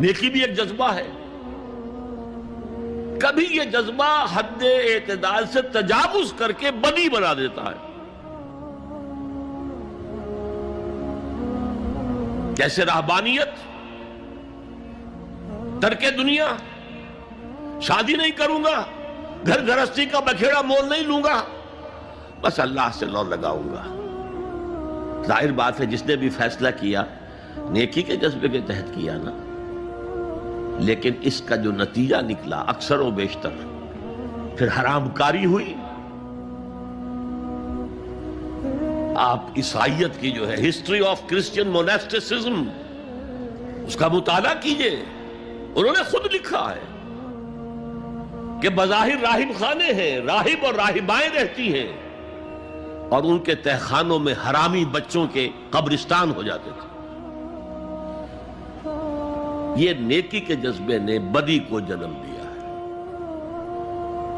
نیکی بھی ایک جذبہ ہے. کبھی یہ جذبہ حد اعتدال سے تجاوز کر کے بدی بنا دیتا ہے. جیسے رہبانیت، ترک دنیا، شادی نہیں کروں گا، گھر گھرستی کا بکھیڑا مول نہیں لوں گا، بس اللہ سے لو لگاؤں گا. ظاہر بات ہے جس نے بھی فیصلہ کیا نیکی کے جذبے کے تحت کیا نا، لیکن اس کا جو نتیجہ نکلا اکثر و بیشتر پھر حرام کاری ہوئی. آپ عیسائیت کی جو ہے ہسٹری آف کرسچین موناسٹسزم اس کا مطالعہ کیجئے. انہوں نے خود لکھا ہے کہ بظاہر راہب خانے ہیں، راہب اور راہبائیں رہتی ہیں، اور ان کے تہخانوں میں حرامی بچوں کے قبرستان ہو جاتے تھے. یہ نیکی کے جذبے نے بدی کو جنم دیا.